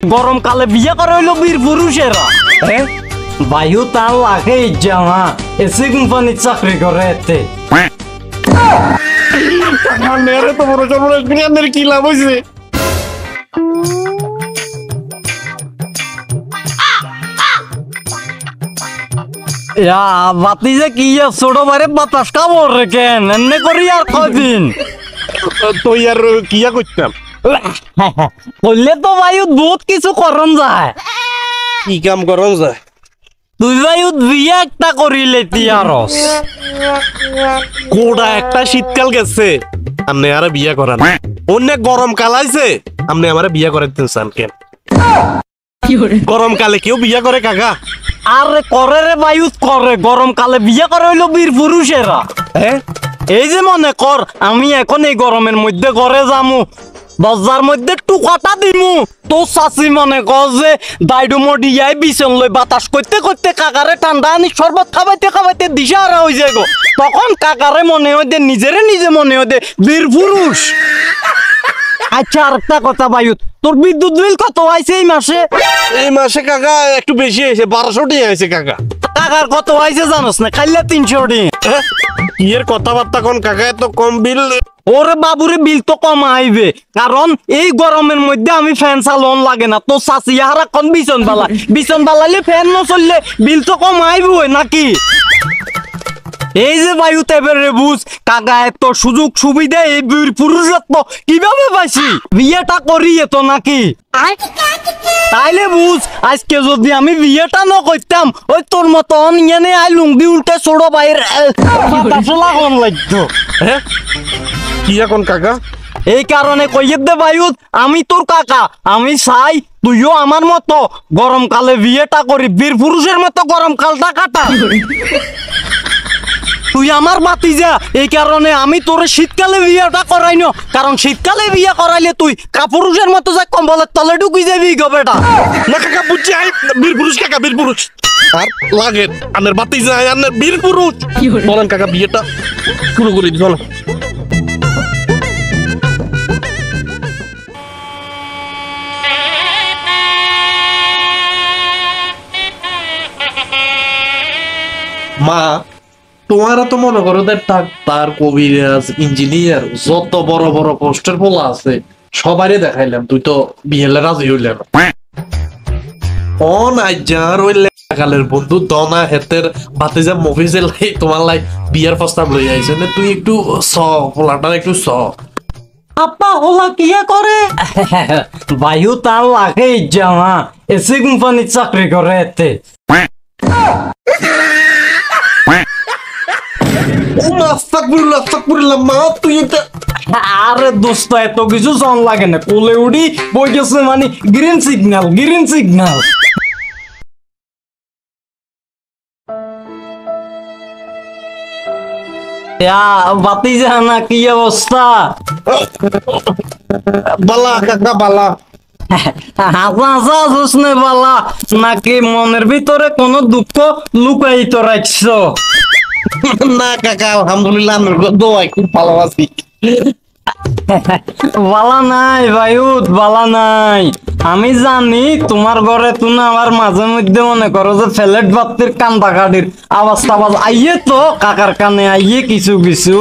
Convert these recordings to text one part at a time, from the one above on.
গরমকালে বিয়ে করে হইলো বীর পুরুষেরা। বায়ু তার লাগে জামা এসি কোম্পানির চাকরি করে এতে তো বড় সর্বনাশ কি লাভ হয়েছে? বাতি যে কি ছোট বাইরে বাতাস কামড় রেখেন এমনি করি আর কদিন তুই আর কিয়া করতাম করলে তো বায়ু বহুত কিছু করন যায়। কি কাম করন যায়? তুই বায়ু বিয়ে একটা করিলে তিয়ারস কোটা একটা শীতকাল গেছে আপনি আর বিয়া করান, অন্য গরম কাল আইছে আপনি আমার বিয়া করে দিতেন কেন? গরমকালে কেউ বিয়া করে কাকা? আরে করে রে বায়ু করে, গরমকালে বিয়ে করে হইলো বীর পুরুষেরা। এই যে মনে কর আমি এখন এই গরমের মধ্যে ঘরে যামু, দরজার মধ্যে টুকাটা দিমু, তো চাচি মনে কর যে দাইডুমো ডিয়াই বিছন লই বাতাস করতে করতে কাকারে ঠান্ডা আনি শরবত খাবাইতে খাবাইতে দিশাহারা হয়ে যায় গো। তখন কাকারে মনে হয় দে নিজেরে নিজে মনে হয় দে বীর পুরুষ। আচ্ছা আরেকটা কথা বায়ু, তোর বিদ্যুৎ বিল কত আইছে এই মাসে? এই মাসে কাকা একটু বেশি হয়েছে, 1200 টাকা হয়েছে কাকা। কাকার কত আইছে জানোস না? খাইলে 300 টাকা। ইয়ের কথাবার্তা কোন কাকা, এত কম বিল? ওরে বাবুরে বিল তো কম আইবে, কারণ এই গরমের মধ্যে আমি ফ্যান চালন লাগে না। তো চাচি হারা কোন বিছন বালা, বিছন বালাইলে ফ্যান ন চললে বিল তো কম আইবে নাকি? এই যে বায়ু তেবেরে বুঝ কাকা এত সুযোগ সুবিধা এই বীর পুরুষত্ব কিভাবে পাইছি? বিয়েটা করিয়ে তো নাকি? তাইলে বুঝ আজকে যদি আমি বিয়েটা না করতাম ওই তোর মতন ইয়ানে আই লুঙ্গি উল্টে ছোড়ো বাইরে লাগান লাগতো। কি এখন কাকা? এই কারণে কইয়ে দে বায়ু আমি তোর কাকা, আমি চাই তুইও আমার মতো গরমকালে বিয়েটা করি, বীর পুরুষের মতো গরমকালটা কাটা। তুই আমার বাতি যা, এই কারণে আমি তোর শীতকালে বিয়েটা করাইনো, কারণ শীতকালে বিয়ে করাইলে তুই কাপুরুষের মতো যা কম্বলের তলে ঢুকি যাবি গো বেটা। না কাকা বুঝছি, বীর পুরুষ কাকা, বীর পুরুষ। আর লাগে আনের বাতি যায় আনের বীর পুরুষ। বলেন কাকা বিয়েটা শুরু করি চলেন। মা তোমার তো মনে করো ডাক্তার, কবিরাজ, ইঞ্জিনিয়ার, যত বড় বড় পোস্টের পোলা আছে সবারই দেখাইলাম, তুই তো বিয়েলে রাজি হইলে না। ওই লেখালের বন্ধু দনা হেতের বাতে যা মফিজে লাই তোমার লাই বিয়ার প্রস্তাব লই আইছে না, তুই একটু পোলাটার একটু আপা হলা কিয়া করে? বায়ু তার লাগে জামা এসি কোম্পানির চাকরি করে এতে। আরে দোস্ত এত কিছু জন লাগে না, কোলে উড়ি বই গেছে মানে গ্রিন সিগন্যাল, গ্রিন সিগন্যাল। বাতি জানা কি অবস্থা? বালা কাকা বালা। হাসা বালা নাকি মনের ভিতরে কোনো দুঃখ লুকায়িত রাখছো? না কাকা আলহামদুলিল্লাহ দোয়া খুব ভালো আছি। বালা নাই বায়ুত, বালা নাই। আমি জানি তোমার ঘরে তুমি আমার মাঝে মধ্যে মনে করো যে ফ্ল্যাট বাতির কান্দা কাটির আওয়াজ টাওয়াজ আইয়ে তো কাকার কানে আইয়ে কিছু কিছু।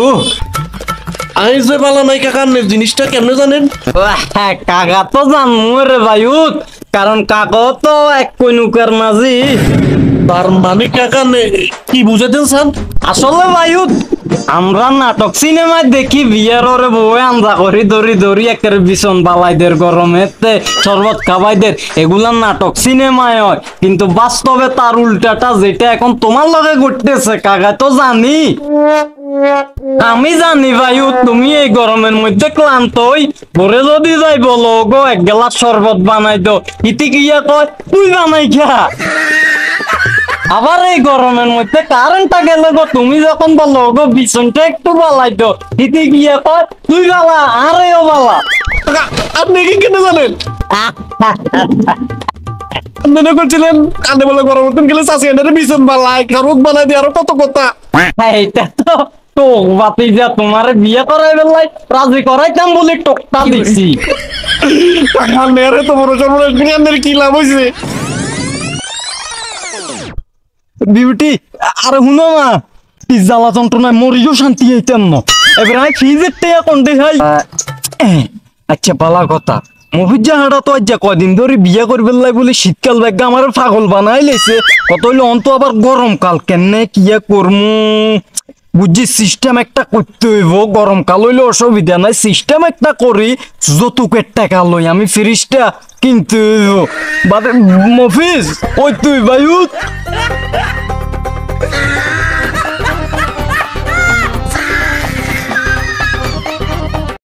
আমি যে বালা নাই কাকা, জিনিসটা কেমনে জানেন? কাকা তো জানমু রে বায়ুত, কারণ কাকা তো এক কইনুকের মাঝি। তার মানে কাকা কি বুঝাতেন স্যার? আসলে বায়ুত আমরা নাটক সিনেমায় দেখি বিয়ের ওরে বউয়ে আন্দা করি দড়ি দড়ি একের বিছন বালাইদের গরমেতে শরবত খাবাইদের, এগুলা নাটক সিনেমায় হয়, কিন্তু বাস্তবে তার উল্টাটা যেটা এখন তোমার লগে ঘটতেছে কাকা তো জানি। আমি জানি বায়ু তুমি এই গরমের মধ্যে ক্লান্ত হই ভরে যদি যাই বলো গো এক গ্লাস শরবত বানাই দো, ইতি কিয়া কয় তুই বানাই খা। আবার এই গরমের মধ্যে কারেন্টটা গেলে গো তুমি যখন বলো গো বিছনটা একটু বালাই দো, ইতি কিয়া কয় তুই বালা আরেও বালা। আপনি কি কেন জানেন? মনে করছিলেন কানে বলে গরম গেলে চাষি বিছন বালাই কারুক বানাই দিয়ে আরো কত কথা। এটা তো টোক বাতি যা তোমারে বিয়ে করাই বেলাই রাজি করাইতাম বলে টোকটা দিছি। টাকা নেয়ারে তো বড় সর্বনাশ বিরিয়ানির কি লাভ হইছে? বিউটি আরে শুনো না, জ্বালা যন্ত্রণায় মরিও শান্তি হইতাম না। এবার আমি ফিজের টেয়া কোন দেখাই। আচ্ছা বালা কথা, মফিজা হাঁটা তো আজ কয়দিন ধরে বিয়ে করবে লাই বলে শীতকাল ব্যাগ আমার পাগল বানাই লেছে। কত হইলে অন্ত আবার গরমকাল কেনে কিয়া করমু বুঝছি, সিস্টেম একটা করতে হইব। গরমকাল হইলে অসুবিধা নাই, সিস্টেম একটা করি যতুকের টাকা লই আমি ফ্রিজটা কিনতে হইব। বাদে মফিজ ওই তুই বায়ুত